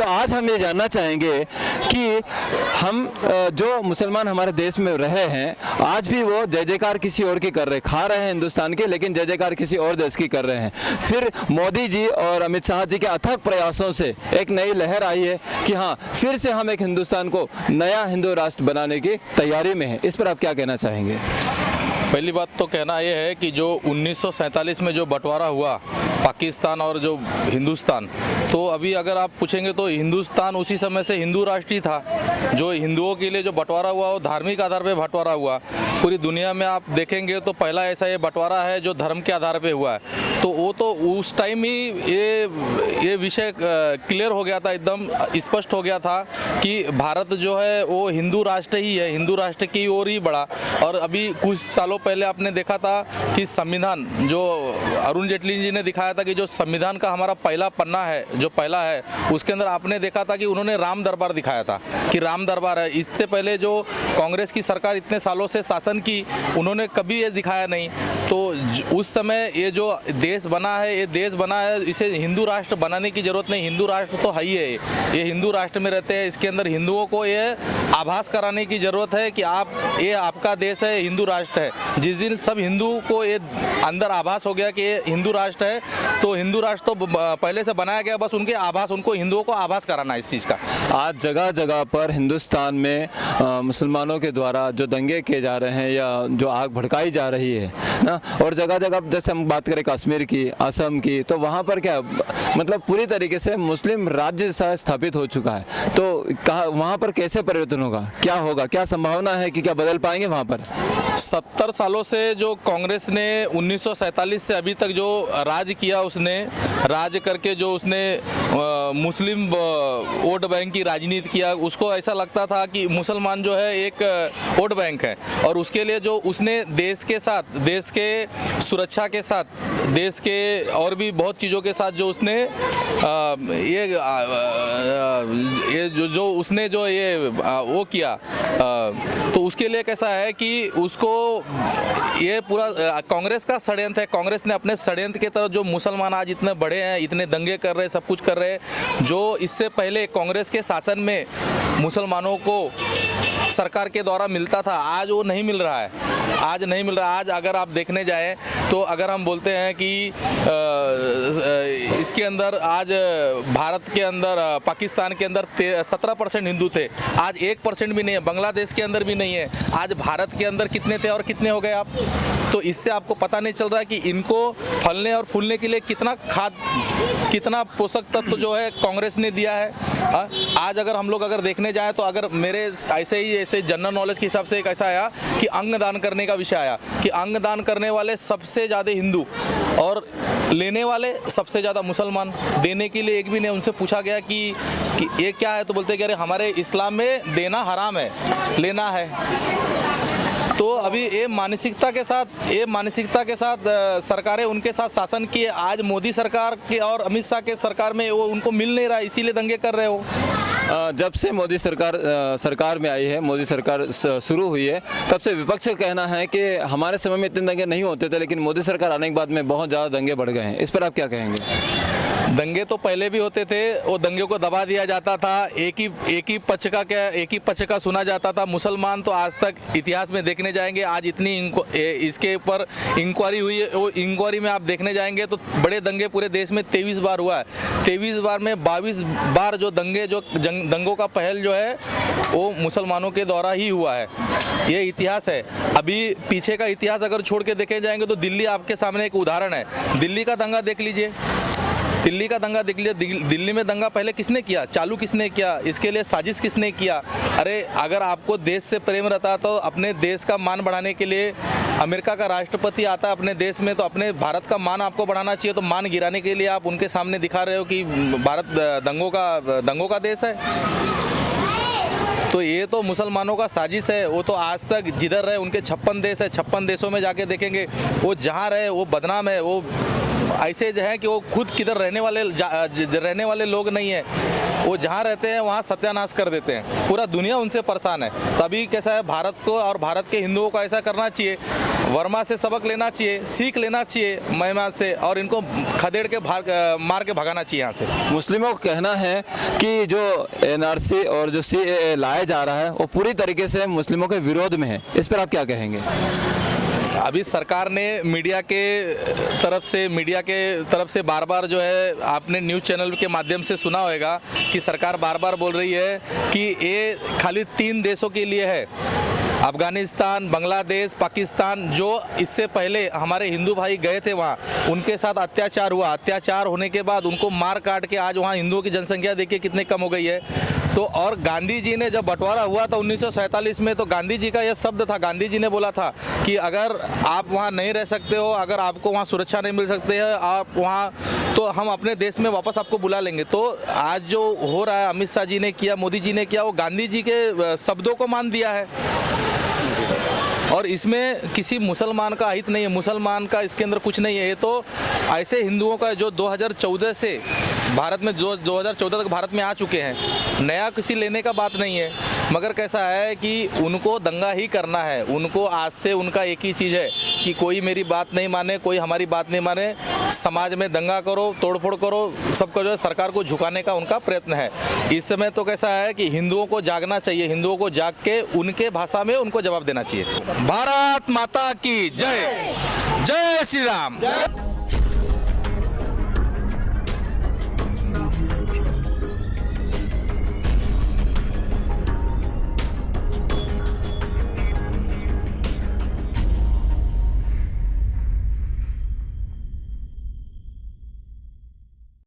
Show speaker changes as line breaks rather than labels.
तो आज हम ये जानना चाहेंगे कि हम जो मुसलमान हमारे देश में रहे हैं, आज भी वो जय जयकार किसी और की कर रहे हैं, खा रहे हैं हिंदुस्तान के, लेकिन जय जयकार किसी और देश की कर रहे हैं। फिर मोदी जी और अमित शाह जी के अथक प्रयासों से एक नई लहर आई है कि हाँ, फिर से हम एक हिंदुस्तान को नया हिंदू राष्ट्र बनाने की तैयारी में है। इस पर आप क्या कहना चाहेंगे?
पहली बात तो कहना ये है कि जो 1947 में जो बंटवारा हुआ पाकिस्तान और जो हिंदुस्तान, तो अभी अगर आप पूछेंगे तो हिंदुस्तान उसी समय से हिंदू राष्ट्र ही था। जो हिंदुओं के लिए जो बंटवारा हुआ वो धार्मिक आधार पे बंटवारा हुआ। पूरी दुनिया में आप देखेंगे तो पहला ऐसा ये बंटवारा है जो धर्म के आधार पे हुआ है। तो वो तो उस टाइम ही ये विषय क्लियर हो गया था, एकदम स्पष्ट हो गया था कि भारत जो है वो हिंदू राष्ट्र ही है, हिंदू राष्ट्र की ओर ही बढ़ा। और अभी कुछ सालों पहले आपने देखा था कि संविधान जो अरुण जेटली जी ने दिखाया था कि जो संविधान का हमारा पहला पन्ना है, जो पहला है, उसके अंदर आपने देखा था कि उन्होंने राम दरबार दिखाया था कि राम दरबार है। इससे पहले जो कांग्रेस की सरकार इतने सालों से शासन की, उन्होंने कभी ये दिखाया नहीं। तो उस समय ये जो देश बना है, ये देश बना है, इसे हिंदू राष्ट्र बनाने की जरूरत नहीं। हिंदू राष्ट्र तो है ही है, ये हिंदू राष्ट्र में रहते हैं। इसके अंदर हिंदुओं को ये आभास कराने की जरूरत है कि ये आपका देश है, हिंदू राष्ट्र है। जिस दिन सब हिंदू को ये अंदर आभास हो गया कि ये हिंदू राष्ट्र है, तो हिंदू राष्ट्र तो पहले से बनाया गया, बस उनके आभास, उनको हिंदुओं को आभास कराना है इस चीज़ का।
आज जगह जगह पर हिंदुस्तान में मुसलमानों के द्वारा जो दंगे किए जा रहे हैं या जो आग भड़काई जा रही है ना, और जगह जगह जैसे हम बात करें कश्मीर की, असम की, तो वहाँ पर क्या मतलब पूरी तरीके से मुस्लिम राज्य स्थापित हो चुका है। तो कहाँ वहाँ पर कैसे परिवर्तन होगा, क्या होगा, क्या संभावना है कि क्या बदल पाएंगे वहाँ पर?
70 सालों से जो कांग्रेस ने 1947 से अभी तक जो राज किया, उसने राज करके जो उसने मुस्लिम वोट बैंक की राजनीति किया, उसको ऐसा लगता था कि मुसलमान जो है एक वोट बैंक है। और उसके लिए जो उसने देश के साथ, देश के सुरक्षा के साथ, देश के और भी बहुत चीज़ों के साथ जो उसने ये जो उसने जो ये वो किया, तो उसके लिए कैसा है कि उसको ये पूरा कांग्रेस का षड्यंत्र है। कांग्रेस ने अपने षड्यंत्र के तरफ जो मुसलमान आज इतने बड़े हैं, इतने दंगे कर रहे हैं, सब कुछ कर रहे हैं, जो इससे पहले कांग्रेस के शासन में मुसलमानों को सरकार के द्वारा मिलता था, आज वो नहीं मिल रहा है। आज नहीं मिल रहा। आज अगर आप देखने जाएं तो अगर हम बोलते हैं कि इसके अंदर आज भारत के अंदर, पाकिस्तान के अंदर 17% हिंदू थे, आज 1% भी नहीं है। बांग्लादेश के अंदर भी नहीं है। आज भारत के अंदर कितने थे और कितने हो गए आप? तो इससे आपको पता नहीं चल रहा है कि इनको फलने और फूलने के लिए कितना खाद, कितना पोषक तत्व जो है कांग्रेस ने दिया है। आज अगर हम लोग अगर देखने जाएं तो अगर मेरे ऐसे जनरल नॉलेज के हिसाब से एक ऐसा आया कि अंग दान करने का विषय आया कि अंग दान करने वाले सबसे ज़्यादा हिंदू और लेने वाले सबसे ज़्यादा मुसलमान। देने के लिए एक भी नहीं। उनसे पूछा गया कि ये क्या है, तो बोलते कि अरे हमारे इस्लाम में देना हराम है, लेना है। तो अभी ये मानसिकता के साथ सरकारें उनके साथ शासन किए। आज मोदी सरकार के और अमित शाह के सरकार में वो उनको मिल नहीं रहा, इसीलिए दंगे कर रहे हो।
जब से मोदी सरकार में आई है, मोदी सरकार शुरू हुई है, तब से विपक्ष का कहना है कि हमारे समय में इतने दंगे नहीं होते थे, लेकिन मोदी सरकार आने के बाद में बहुत ज़्यादा दंगे बढ़ गए हैं। इस पर आप क्या कहेंगे?
दंगे तो पहले भी होते थे, वो दंगे को दबा दिया जाता था। एक ही पक्ष का सुना जाता था। मुसलमान तो आज तक इतिहास में देखने जाएंगे, आज इतनी इसके ऊपर इंक्वायरी हुई है, वो इंक्वायरी में आप देखने जाएंगे तो बड़े दंगे पूरे देश में 23 बार हुआ है। 23 बार में 22 बार जो दंगों का पहल जो है वो मुसलमानों के द्वारा ही हुआ है। ये इतिहास है। अभी पीछे का इतिहास अगर छोड़ के देखे जाएंगे तो दिल्ली आपके सामने एक उदाहरण है। दिल्ली का दंगा देख लीजिए, दिल्ली का दंगा देख लिया। दिल्ली में दंगा पहले किसने किया, चालू किसने किया, इसके लिए साजिश किसने किया? अरे अगर आपको देश से प्रेम रहता तो अपने देश का मान बढ़ाने के लिए अमेरिका का राष्ट्रपति आता है अपने देश में, तो अपने भारत का मान आपको बढ़ाना चाहिए। तो मान गिराने के लिए आप उनके सामने दिखा रहे हो कि भारत दंगों का देश है। तो ये तो मुसलमानों का साजिश है। वो तो आज तक जिधर रहे, उनके 56 देश है, 56 देशों में जाके देखेंगे, वो जहाँ रहे वो बदनाम है। वो ऐसे जो है कि वो खुद किधर रहने वाले लोग नहीं है। वो जहाँ रहते हैं वहाँ सत्यानाश कर देते हैं। पूरा दुनिया उनसे परेशान है। तो अभी कैसा है, भारत को और भारत के हिंदुओं को ऐसा करना चाहिए। वर्मा से सबक लेना चाहिए, सीख लेना चाहिए महिमा से, और इनको खदेड़ के मार के भगाना चाहिए यहाँ से।
मुस्लिमों का कहना है कि जो एनआरसी और जो सीएए लाया जा रहा है वो पूरी तरीके से मुस्लिमों के विरोध में है, इस पर आप क्या कहेंगे?
अभी सरकार ने मीडिया के तरफ से बार बार जो है, आपने न्यूज़ चैनल के माध्यम से सुना होगा कि सरकार बार बार बोल रही है कि ये खाली 3 देशों के लिए है, अफगानिस्तान, बांग्लादेश, पाकिस्तान। जो इससे पहले हमारे हिंदू भाई गए थे वहाँ, उनके साथ अत्याचार हुआ, अत्याचार होने के बाद उनको मार काट के आज वहाँ हिंदुओं की जनसंख्या देखिए कितनी कम हो गई है। तो और गांधी जी ने जब बंटवारा हुआ था 1947 में, तो गांधी जी का यह शब्द था, गांधी जी ने बोला था कि अगर आप वहाँ नहीं रह सकते हो, अगर आपको वहाँ सुरक्षा नहीं मिल सकती है आप वहाँ, तो हम अपने देश में वापस आपको बुला लेंगे। तो आज जो हो रहा है, अमित शाह जी ने किया, मोदी जी ने किया, वो गांधी जी के शब्दों को मान दिया है। और इसमें किसी मुसलमान का हित नहीं है, मुसलमान का इसके अंदर कुछ नहीं है। ये तो ऐसे हिंदुओं का जो 2014 से भारत में, जो 2014 तक भारत में आ चुके हैं, नया किसी लेने का बात नहीं है। मगर कैसा है कि उनको दंगा ही करना है। उनको आज से उनका एक ही चीज़ है कि कोई मेरी बात नहीं माने, कोई हमारी बात नहीं माने, समाज में दंगा करो, तोड़फोड़ करो, सबको जो है सरकार को झुकाने का उनका प्रयत्न है। इस समय तो कैसा है कि हिंदुओं को जागना चाहिए, हिंदुओं को जाग के उनके भाषा में उनको जवाब देना चाहिए। भारत माता की जय, जय श्री राम।